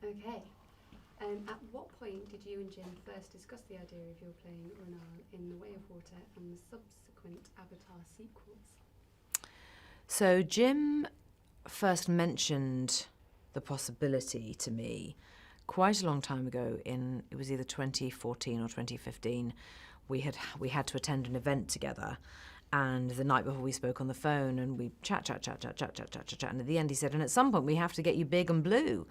Okay. At what point did you and Jim first discuss the idea of your playing Renal in The Way of Water and the subsequent Avatar sequels? So Jim first mentioned the possibility to me quite a long time ago. It was either 2014 or 2015. We had to attend an event together, and the night before we spoke on the phone, and we chat, and at the end he said, and at some point we have to get you big and blue.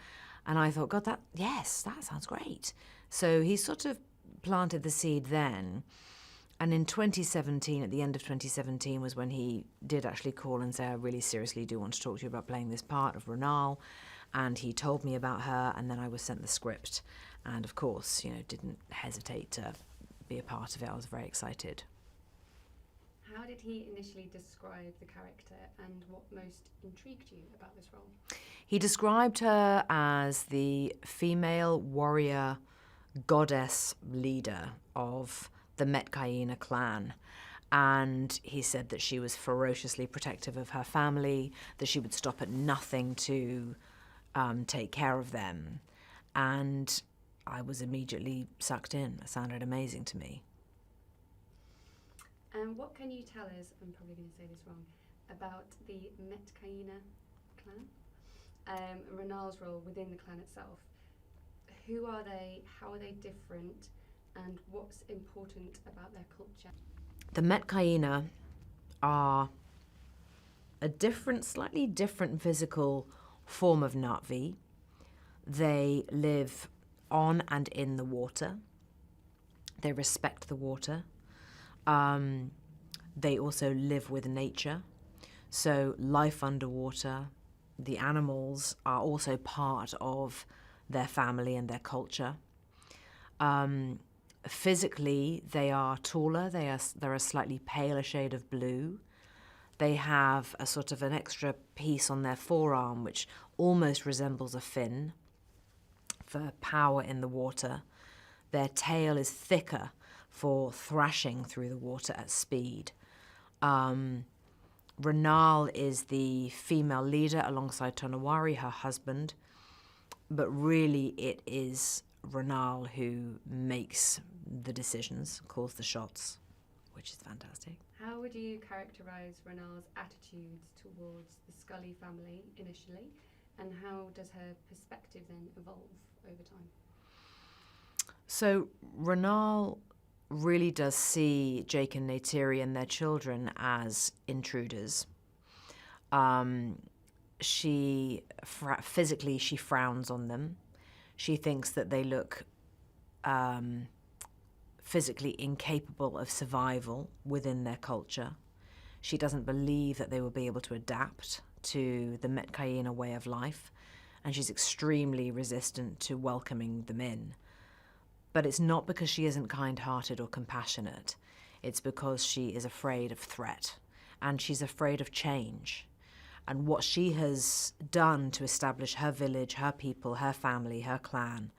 And I thought, God, that sounds great. So he sort of planted the seed then. And in 2017, at the end of 2017, was when he did actually call and say, I really seriously do want to talk to you about playing this part of Renal. And he told me about her, and then I was sent the script. And of course, didn't hesitate to be a part of it. I was very excited. How did he initially describe the character, and what most intrigued you about this role? He described her as the female warrior goddess leader of the Neytiri clan. And he said that she was ferociously protective of her family, that she would stop at nothing to take care of them. And I was immediately sucked in. It sounded amazing to me. And what can you tell us, I'm probably going to say this wrong, about the Neytiri clan? Renal's role within the clan itself. Who are they? How are they different? And what's important about their culture? The Neytiri are a slightly different physical form of Na'vi. They live on and in the water. They respect the water. They also live with nature. So life underwater, the animals are also part of their family and their culture. Physically, they are taller. They're a slightly paler shade of blue. They have a sort of an extra piece on their forearm, which almost resembles a fin for power in the water. Their tail is thicker for thrashing through the water at speed. Renal is the female leader alongside Tonawari, her husband, but really it is Renal who makes the decisions, calls the shots, which is fantastic. How would you characterise Renal's attitudes towards the Scully family initially, and how does her perspective then evolve over time? So Renal really does see Jake and Neytiri and their children as intruders. Physically, she frowns on them. She thinks that they look physically incapable of survival within their culture. She doesn't believe that they will be able to adapt to the Neytiri way of life, and she's extremely resistant to welcoming them in. But it's not because she isn't kind-hearted or compassionate. It's because she is afraid of threat, and she's afraid of change. And what she has done to establish her village, her people, her family, her clan,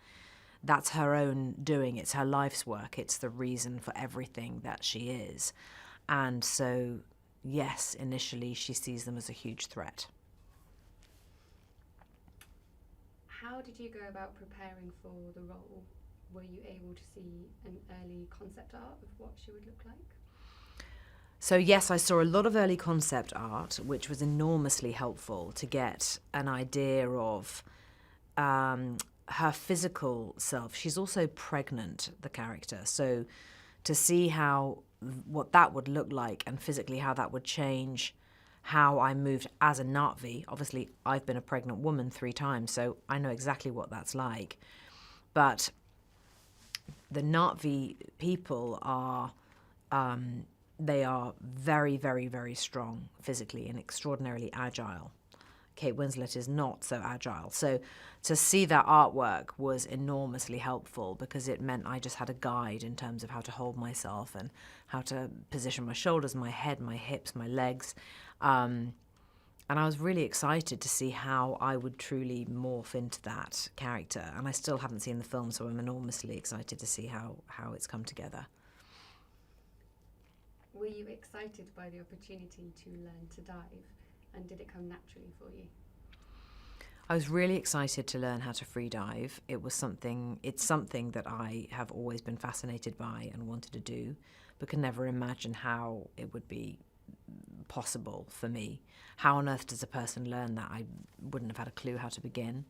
that's her own doing. It's her life's work. It's the reason for everything that she is. And so, yes, initially she sees them as a huge threat. How did you go about preparing for the role? Were you able to see an early concept art of what she would look like? So yes, I saw a lot of early concept art, which was enormously helpful to get an idea of her physical self. She's also pregnant, the character. So to see what that would look like and physically how that would change how I moved as a Na'vi. Obviously, I've been a pregnant woman 3 times, so I know exactly what that's like. But the Na'vi people are, they are very, very, very strong physically and extraordinarily agile. Kate Winslet is not so agile. So to see that artwork was enormously helpful because it meant I just had a guide in terms of how to hold myself and how to position my shoulders, my head, my hips, my legs. And I was really excited to see how I would truly morph into that character. And I still haven't seen the film, so I'm enormously excited to see how it's come together. Were you excited by the opportunity to learn to dive, and did it come naturally for you? I was really excited to learn how to free dive. It's something that I have always been fascinated by and wanted to do, but could never imagine how it would be possible for me. How on earth does a person learn that? I wouldn't have had a clue how to begin.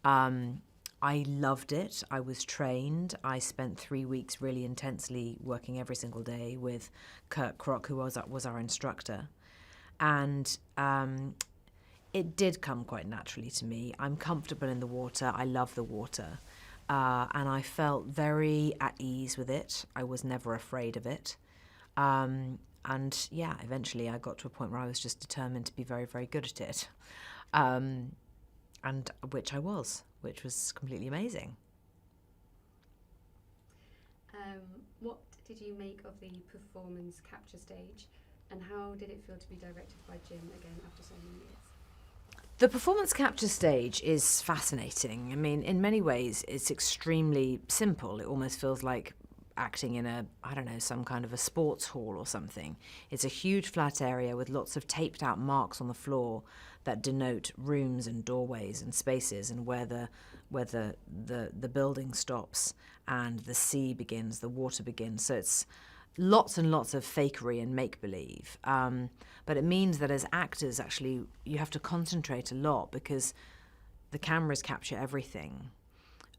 I loved it. I was trained. I spent 3 weeks really intensely working every single day with Kurt Krock, who was our instructor. And it did come quite naturally to me. I'm comfortable in the water. I love the water. And I felt very at ease with it. I was never afraid of it. And yeah, eventually I got to a point where I was just determined to be very, very good at it. And which I was, which was completely amazing. What did you make of the performance capture stage, and how did it feel to be directed by Jim again after so many years? The performance capture stage is fascinating. I mean, in many ways, it's extremely simple. It almost feels like acting in some kind of a sports hall or something. It's a huge flat area with lots of taped out marks on the floor that denote rooms and doorways and spaces, and where the building stops and the sea begins, the water begins. So it's lots and lots of fakery and make-believe. But it means that as actors, actually, you have to concentrate a lot because the cameras capture everything.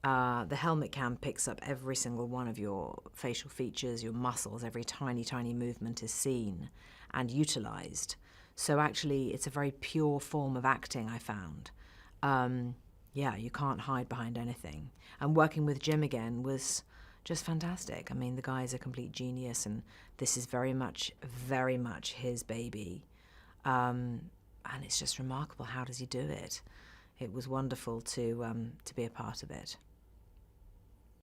The helmet cam picks up every single one of your facial features, your muscles. Every tiny, tiny movement is seen and utilised. So actually, it's a very pure form of acting, I found. You can't hide behind anything. And working with Jim again was just fantastic. I mean, the guy is a complete genius, and this is very much his baby. And it's just remarkable. How does he do it? It was wonderful to be a part of it.